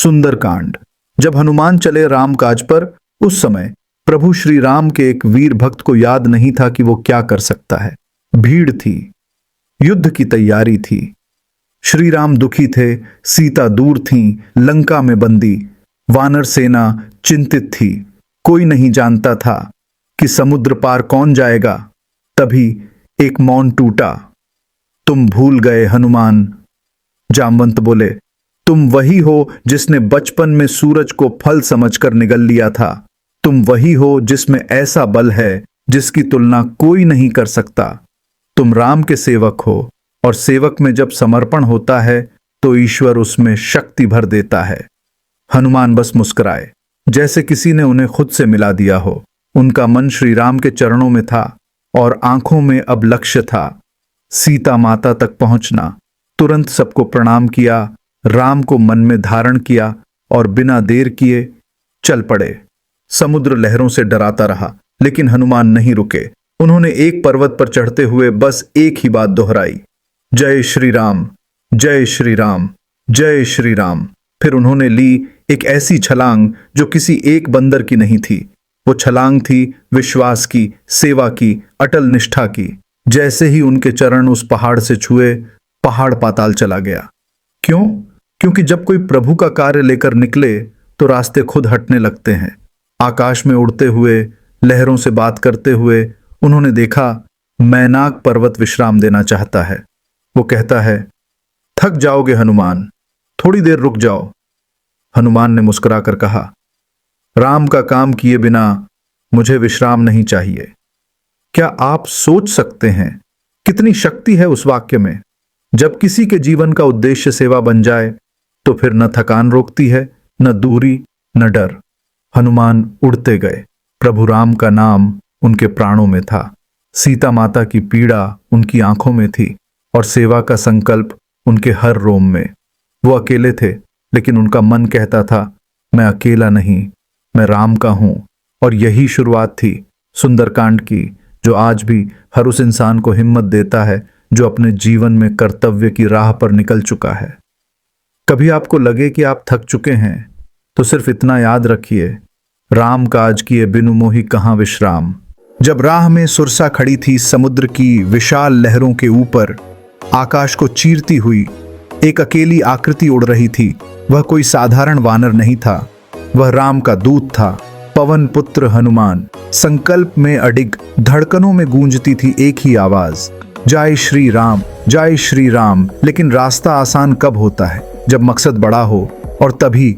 सुंदरकांड। जब हनुमान चले राम काज पर, उस समय प्रभु श्री राम के एक वीर भक्त को याद नहीं था कि वो क्या कर सकता है। भीड़ थी, युद्ध की तैयारी थी। श्री राम दुखी थे, सीता दूर थी, लंका में बंदी। वानर सेना चिंतित थी। कोई नहीं जानता था कि समुद्र पार कौन जाएगा। तभी एक मौन टूटा। तुम भूल गए हनुमान, जामवंत बोले। तुम वही हो जिसने बचपन में सूरज को फल समझकर निगल लिया था। तुम वही हो जिसमें ऐसा बल है जिसकी तुलना कोई नहीं कर सकता। तुम राम के सेवक हो, और सेवक में जब समर्पण होता है तो ईश्वर उसमें शक्ति भर देता है। हनुमान बस मुस्कुराए, जैसे किसी ने उन्हें खुद से मिला दिया हो। उनका मन श्री राम के चरणों में था और आंखों में अब लक्ष्य था, सीता माता तक पहुंचना। तुरंत सबको प्रणाम किया, राम को मन में धारण किया और बिना देर किए चल पड़े। समुद्र लहरों से डराता रहा, लेकिन हनुमान नहीं रुके। उन्होंने एक पर्वत पर चढ़ते हुए बस एक ही बात दोहराई, जय श्री राम, जय श्री राम, जय श्री राम। फिर उन्होंने ली एक ऐसी छलांग जो किसी एक बंदर की नहीं थी। वो छलांग थी विश्वास की, सेवा की, अटल निष्ठा की। जैसे ही उनके चरण उस पहाड़ से छुए, पहाड़ पाताल चला गया। क्यों? क्योंकि जब कोई प्रभु का कार्य लेकर निकले तो रास्ते खुद हटने लगते हैं। आकाश में उड़ते हुए, लहरों से बात करते हुए उन्होंने देखा, मैनाक पर्वत विश्राम देना चाहता है। वो कहता है, थक जाओगे हनुमान, थोड़ी देर रुक जाओ। हनुमान ने मुस्कुराकर कहा, राम का काम किए बिना मुझे विश्राम नहीं चाहिए। क्या आप सोच सकते हैं कितनी शक्ति है उस वाक्य में? जब किसी के जीवन का उद्देश्य सेवा बन जाए तो फिर न थकान रोकती है, न दूरी, न डर। हनुमान उड़ते गए। प्रभु राम का नाम उनके प्राणों में था, सीता माता की पीड़ा उनकी आंखों में थी और सेवा का संकल्प उनके हर रोम में। वो अकेले थे, लेकिन उनका मन कहता था, मैं अकेला नहीं, मैं राम का हूं। और यही शुरुआत थी सुंदरकांड की, जो आज भी हर उस इंसान को हिम्मत देता है जो अपने जीवन में कर्तव्य की राह पर निकल चुका है। कभी आपको लगे कि आप थक चुके हैं तो सिर्फ इतना याद रखिए, राम काज किए बिनु मोहि कहाँ विश्राम। जब राह में सुरसा खड़ी थी समुद्र की विशाल लहरों के ऊपर, आकाश को चीरती हुई एक अकेली आकृति उड़ रही थी। वह कोई साधारण वानर नहीं था, वह राम का दूत था, पवन पुत्र हनुमान। संकल्प में अडिग, धड़कनों में गूंजती थी एक ही आवाज, जय श्री राम, जय श्री राम। लेकिन रास्ता आसान कब होता है? जब मकसद बड़ा हो। और तभी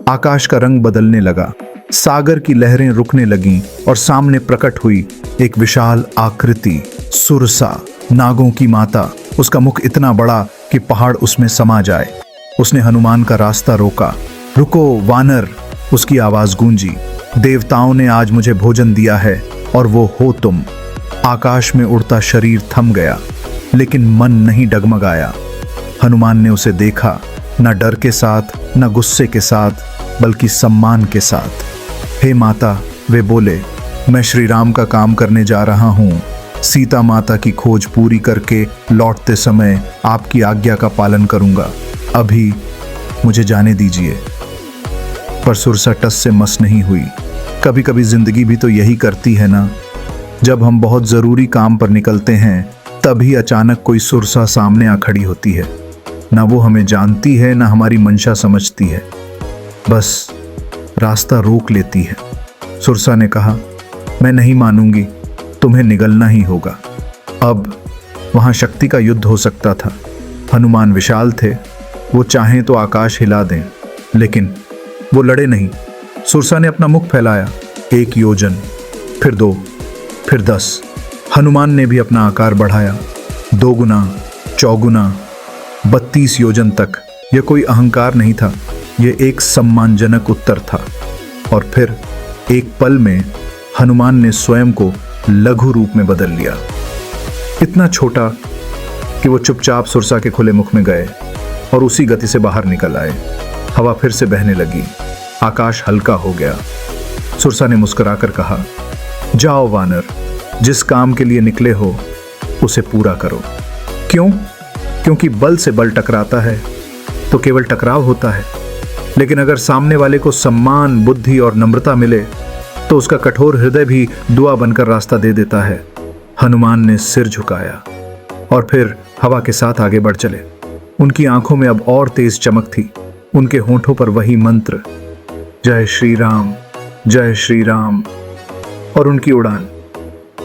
आकाश का रंग बदलने लगा, सागर की लहरें रुकने लगीं और सामने प्रकट हुई एक विशाल आकृति, सुरसा, नागों की माता। उसका मुख इतना बड़ा कि पहाड़ उसमें समा जाए। उसने हनुमान का रास्ता रोका। रुको वानर, उसकी आवाज गूंजी। देवताओं ने आज मुझे भोजन दिया है और वो हो तुम। आकाश में उड़ता शरीर थम गया, लेकिन मन नहीं डगमगाया। हनुमान ने उसे देखा, न डर के साथ, न गुस्से के साथ, बल्कि सम्मान के साथ। हे माता, वे बोले, मैं श्री राम का काम करने जा रहा हूँ। सीता माता की खोज पूरी करके लौटते समय आपकी आज्ञा का पालन करूंगा। अभी मुझे जाने दीजिए। पर सुरसा टस से मस नहीं हुई। कभी कभी जिंदगी भी तो यही करती है ना। जब हम बहुत जरूरी काम पर निकलते हैं, तभी अचानक कोई सुरसा सामने आ खड़ी होती है। ना वो हमें जानती है, ना हमारी मंशा समझती है, बस रास्ता रोक लेती है। सुरसा ने कहा, मैं नहीं मानूंगी, तुम्हें निगलना ही होगा। अब वहां शक्ति का युद्ध हो सकता था। हनुमान विशाल थे, वो चाहें तो आकाश हिला दें, लेकिन वो लड़े नहीं। सुरसा ने अपना मुख फैलाया, 1 योजन, फिर 2, फिर 10। हनुमान ने भी अपना आकार बढ़ाया, 2 गुना, 4 गुना, 32 योजन तक। यह कोई अहंकार नहीं था, यह एक सम्मानजनक उत्तर था। और फिर एक पल में हनुमान ने स्वयं को लघु रूप में बदल लिया, इतना छोटा कि वो चुपचाप सुरसा के खुले मुख में गए और उसी गति से बाहर निकल आए। हवा फिर से बहने लगी, आकाश हल्का हो गया। सुरसा ने मुस्कुराकर कहा, जाओ वानर, जिस काम के लिए निकले हो उसे पूरा करो। क्यों? क्योंकि बल से बल टकराता है तो केवल टकराव होता है, लेकिन अगर सामने वाले को सम्मान, बुद्धि और नम्रता मिले तो उसका कठोर हृदय भी दुआ बनकर रास्ता दे देता है। हनुमान ने सिर झुकाया और फिर हवा के साथ आगे बढ़ चले। उनकी आंखों में अब और तेज चमक थी, उनके होंठों पर वही मंत्र, जय श्री राम, जय श्री राम। और उनकी उड़ान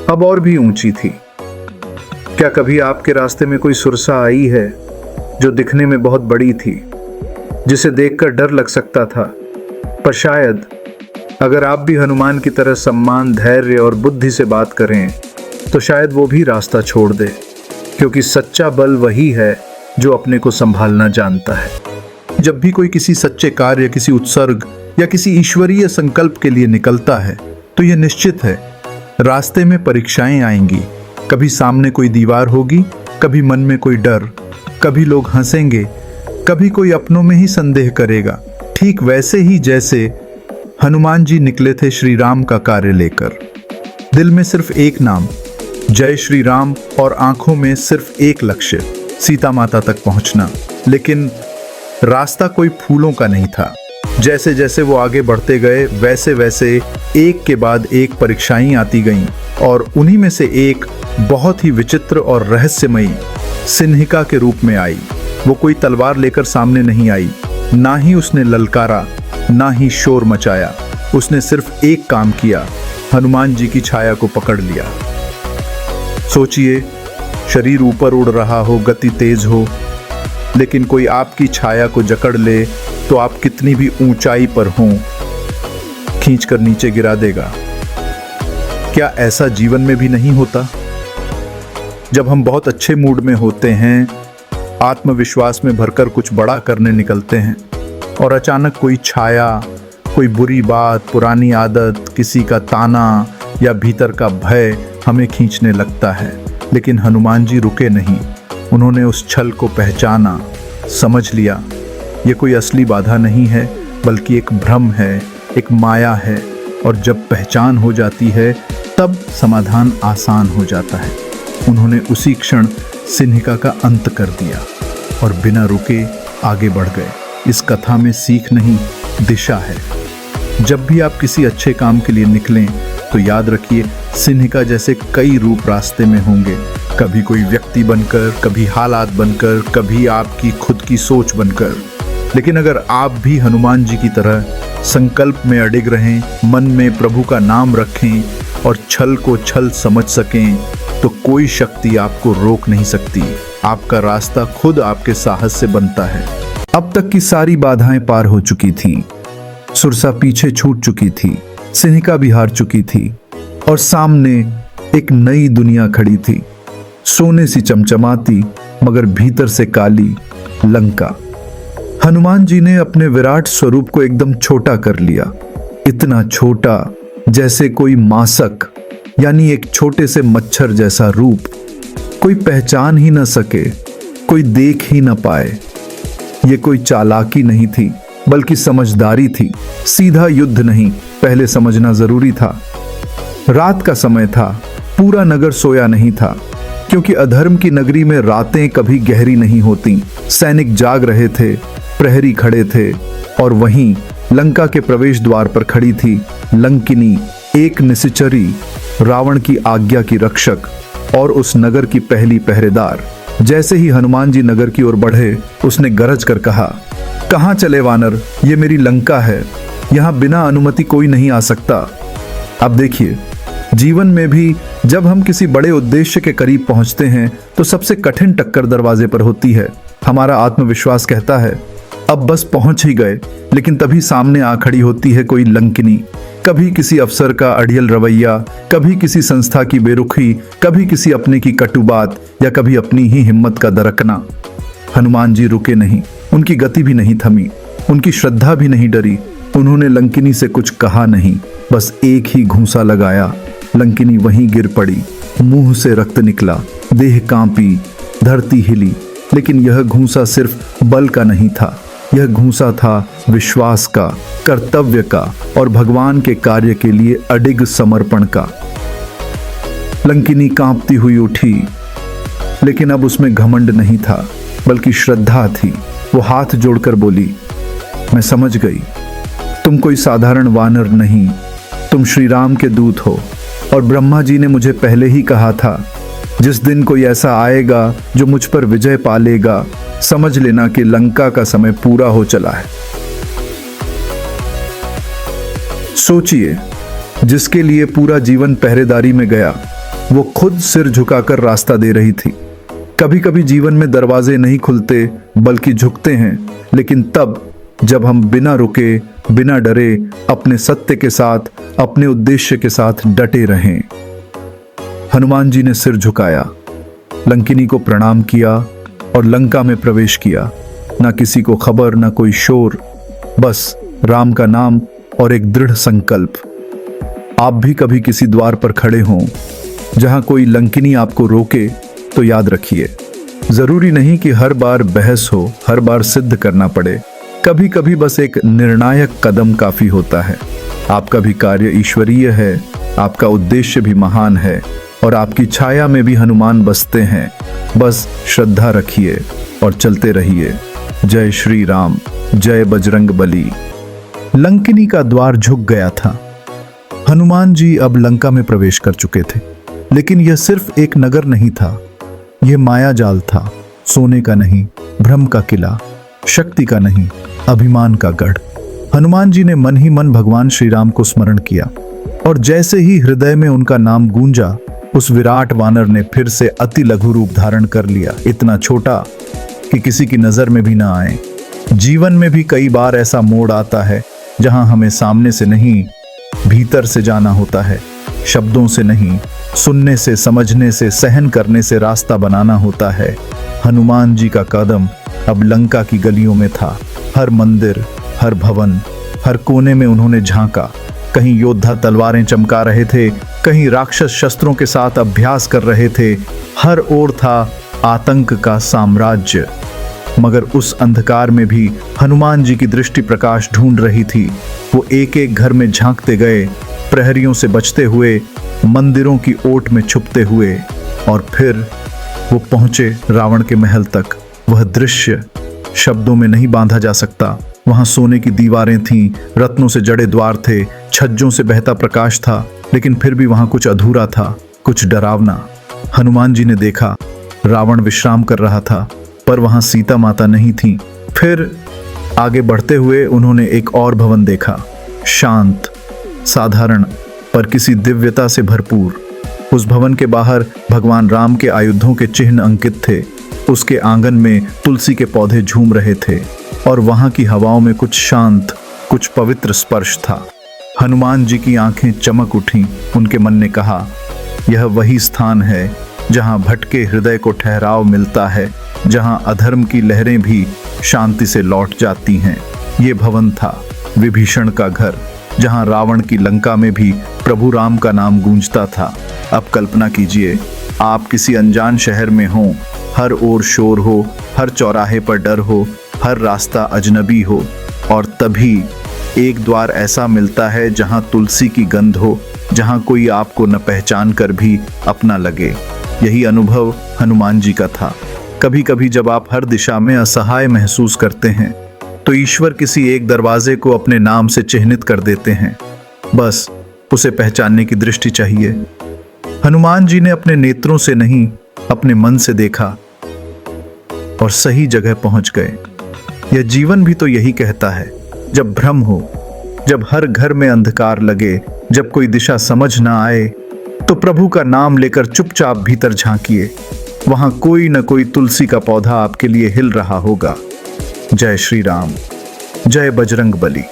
अब और भी ऊंची थी। क्या कभी आपके रास्ते में कोई सुरसा आई है जो दिखने में बहुत बड़ी थी, जिसे देखकर डर लग सकता था? पर शायद अगर आप भी हनुमान की तरह सम्मान, धैर्य और बुद्धि से बात करें तो शायद वो भी रास्ता छोड़ दे, क्योंकि सच्चा बल वही है जो अपने को संभालना जानता है। जब भी कोई किसी सच्चे कार्य, किसी उत्सर्ग या किसी ईश्वरीय संकल्प के लिए निकलता है तो यह निश्चित है रास्ते में परीक्षाएं आएंगी। कभी सामने कोई दीवार होगी, कभी मन में कोई डर, कभी लोग हंसेंगे, कभी कोई अपनों में ही संदेह करेगा। ठीक वैसे ही जैसे हनुमान जी निकले थे श्री राम का कार्य लेकर। दिल में सिर्फ एक नाम, जय श्री राम, और आंखों में सिर्फ एक लक्ष्य, सीता माता तक पहुंचना। लेकिन रास्ता कोई फूलों का नहीं था। जैसे जैसे वो आगे बढ़ते गए वैसे वैसे एक के बाद एक परीक्षाएं आती गईं, और उन्हीं में से एक बहुत ही विचित्र और रहस्यमयी सिन्हिका के रूप में आई। वो कोई तलवार लेकर सामने नहीं आई, ना ही उसने ललकारा, ना ही शोर मचाया। उसने सिर्फ एक काम किया, हनुमान जी की छाया को पकड़ लिया। सोचिए, शरीर ऊपर उड़ रहा हो, गति तेज हो, लेकिन कोई आपकी छाया को जकड़ ले तो आप कितनी भी ऊंचाई पर हों, खींचकर नीचे गिरा देगा। क्या ऐसा जीवन में भी नहीं होता? जब हम बहुत अच्छे मूड में होते हैं, आत्मविश्वास में भरकर कुछ बड़ा करने निकलते हैं, और अचानक कोई छाया, कोई बुरी बात, पुरानी आदत, किसी का ताना या भीतर का भय हमें खींचने लगता है। लेकिन हनुमान जी रुके नहीं। उन्होंने उस छल को पहचाना, समझ लिया ये कोई असली बाधा नहीं है, बल्कि एक भ्रम है, एक माया है। और जब पहचान हो जाती है तब समाधान आसान हो जाता है। उन्होंने उसी क्षण सिन्हिका का अंत कर दिया और बिना रुके आगे बढ़ गए। इस कथा में सीख नहीं, दिशा है। जब भी आप किसी अच्छे काम के लिए निकलें तो याद रखिए, सिन्हिका जैसे कई रूप रास्ते में होंगे। कभी कोई व्यक्ति बनकर, कभी हालात बनकर, कभी आपकी खुद की सोच बनकर। लेकिन अगर आप भी हनुमान जी की तरह संकल्प में अडिग रहें, मन में प्रभु का नाम रखें और छल को छल समझ सकें, तो कोई शक्ति आपको रोक नहीं सकती। आपका रास्ता खुद आपके साहस से बनता है। अब तक की सारी बाधाएं पार हो चुकी थी, सुरसा पीछे छूट चुकी थी, सिन्हिका भी हार चुकी थी, और सामने एक नई दुनिया खड़ी थी, सोने सी चमचमाती मगर भीतर से काली, लंका। हनुमान जी ने अपने विराट स्वरूप को एकदम छोटा कर लिया, इतना छोटा जैसे कोई मासक, यानी एक छोटे से मच्छर जैसा रूप। कोई पहचान ही न सके, कोई देख ही न पाए। ये कोई चालाकी नहीं थी, बल्कि समझदारी थी। सीधा युद्ध नहीं, पहले समझना जरूरी था। रात का समय था, पूरा नगर सोया नहीं था, क्योंकि अधर्म की नगरी में रातें कभी गहरी नहीं होती। सैनिक जाग रहे थे, प्रहरी खड़े थे, और वहीं लंका के प्रवेश द्वार पर खड़ी थी लंकिनी, एक निशाचरी, रावण की आज्ञा की रक्षक और उस नगर की पहली पहरेदार। जैसे ही हनुमान जी नगर की ओर बढ़े, उसने गरज कर कहा, कहाँ चले वानर? ये मेरी लंका है, यहाँ बिना अनुमति कोई नहीं आ सकता। अब देखिए, जीवन में भी जब हम किसी बड़े उद्देश्य के करीब पहुंचते हैं तो सबसे कठिन टक्कर दरवाजे पर होती है। हमारा आत्मविश्वास कहता है अब बस पहुंच ही गए, लेकिन तभी सामने आ खड़ी होती है कोई लंकिनी। कभी किसी अफसर का अड़ियल रवैया, कभी किसी संस्था की बेरुखी, कभी किसी अपने की कटु बात, या कभी अपनी ही हिम्मत का दरकना। हनुमान जी रुके नहीं, उनकी गति भी नहीं थमी, उनकी श्रद्धा भी नहीं डरी। उन्होंने लंकिनी से कुछ कहा नहीं, बस एक ही घूंसा लगाया। लंकिनी वहीं गिर पड़ी, मुंह से रक्त निकला, देह कांपी, धरती हिली। लेकिन यह घूंसा सिर्फ बल का नहीं था, यह घूंसा था विश्वास का, कर्तव्य का और भगवान के कार्य के लिए अडिग समर्पण का। लंकिनी कांपती हुई उठी, लेकिन अब उसमें घमंड नहीं था, बल्कि श्रद्धा थी। वो हाथ जोड़कर बोली, मैं समझ गई, तुम कोई साधारण वानर नहीं, तुम श्री राम के दूत हो। और ब्रह्मा जी ने मुझे पहले ही कहा था, जिस दिन कोई ऐसा आएगा जो मुझ पर विजय पा लेगा, समझ लेना कि लंका का समय पूरा हो चला है। सोचिए, जिसके लिए पूरा जीवन पहरेदारी में गया, वो खुद सिर झुकाकर रास्ता दे रही थी। कभी कभी जीवन में दरवाजे नहीं खुलते बल्कि झुकते हैं, लेकिन तब जब हम बिना रुके, बिना डरे, अपने सत्य के साथ, अपने उद्देश्य के साथ डटे रहें। हनुमान जी ने सिर झुकाया, लंकिनी को प्रणाम किया और लंका में प्रवेश किया। ना किसी को खबर, ना कोई शोर, बस राम का नाम और एक दृढ़ संकल्प। आप भी कभी किसी द्वार पर खड़े हों जहां कोई लंकिनी आपको रोके, तो याद रखिए, जरूरी नहीं कि हर बार बहस हो, हर बार सिद्ध करना पड़े। कभी कभी बस एक निर्णायक कदम काफी होता है। आपका भी कार्य ईश्वरीय है, आपका उद्देश्य भी महान है और आपकी छाया में भी हनुमान बसते हैं। बस श्रद्धा रखिए और चलते रहिए। जय श्री राम, जय बजरंग बली। लंकिनी का द्वार झुक गया था। हनुमान जी अब लंका में प्रवेश कर चुके थे, लेकिन यह सिर्फ एक नगर नहीं था, यह माया जाल था। सोने का नहीं, भ्रम का किला, शक्ति का नहीं, अभिमान का गढ़। हनुमान जी ने मन ही मन भगवान श्री राम को स्मरण किया और जैसे ही हृदय में उनका नाम गूंजा, उस विराट वानर ने फिर से अति लघु रूप धारण कर लिया, इतना छोटा कि किसी की नजर में भी ना आए। जीवन में भी कई बार ऐसा मोड़ आता है जहां हमें सामने से नहीं, भीतर से जाना होता है। शब्दों से नहीं, सुनने से, समझने से, सहन करने से रास्ता बनाना होता है। हनुमान जी का कदम अब लंका की गलियों में था। हर मंदिर, हर भवन, हर कोने में उन्होंने झांका। कहीं योद्धा तलवारें चमका रहे थे, कहीं राक्षस शस्त्रों के साथ अभ्यास कर रहे थे। हर ओर था आतंक का साम्राज्य। मगर उस अंधकार में भी हनुमान जी की दृष्टि प्रकाश ढूंढ रही थी। वो एक एक घर में झांकते गए, प्रहरियों से बचते हुए, मंदिरों की ओट में छुपते हुए, और फिर वो पहुंचे रावण के महल तक। वह दृश्य शब्दों में नहीं बांधा जा सकता। वहां सोने की दीवारें थीं, रत्नों से जड़े द्वार थे, छज्जों से बहता प्रकाश था, लेकिन फिर भी वहां कुछ अधूरा था, कुछ डरावना। हनुमान जी ने देखा, रावण विश्राम कर रहा था, पर वहां सीता माता नहीं थी। फिर आगे बढ़ते हुए उन्होंने एक और भवन देखा, शांत, साधारण, पर किसी दिव्यता से भरपूर। उस भवन के बाहर भगवान राम के आयुधों के चिन्ह अंकित थे। उसके आंगन में तुलसी के पौधे झूम रहे थे और वहां की हवाओं में कुछ शांत, कुछ पवित्र स्पर्श था। हनुमान जी की आंखें चमक उठीं। उनके मन ने कहा, यह वही स्थान है जहां भटके हृदय को ठहराव मिलता है, जहां अधर्म की लहरें भी शांति से लौट जाती हैं। ये भवन था विभीषण का घर, जहां रावण की लंका में भी प्रभु राम का नाम गूंजता था। अब कल्पना कीजिए, आप किसी अनजान शहर में हों, हर ओर शोर हो, हर चौराहे पर डर हो, हर रास्ता अजनबी हो, और तभी एक द्वार ऐसा मिलता है जहां तुलसी की गंध हो, जहां कोई आपको न पहचान कर भी अपना लगे। यही अनुभव हनुमान जी का था। कभी कभी जब आप हर दिशा में असहाय महसूस करते हैं, तो ईश्वर किसी एक दरवाजे को अपने नाम से चिन्हित कर देते हैं। बस उसे पहचानने की दृष्टि चाहिए। हनुमान जी ने अपने नेत्रों से नहीं, अपने मन से देखा और सही जगह पहुंच गए। यह जीवन भी तो यही कहता है। जब भ्रम हो, जब हर घर में अंधकार लगे, जब कोई दिशा समझ ना आए, तो प्रभु का नाम लेकर चुपचाप भीतर झांकिए। वहां कोई न कोई तुलसी का पौधा आपके लिए हिल रहा होगा। जय श्री राम, जय बजरंग बली।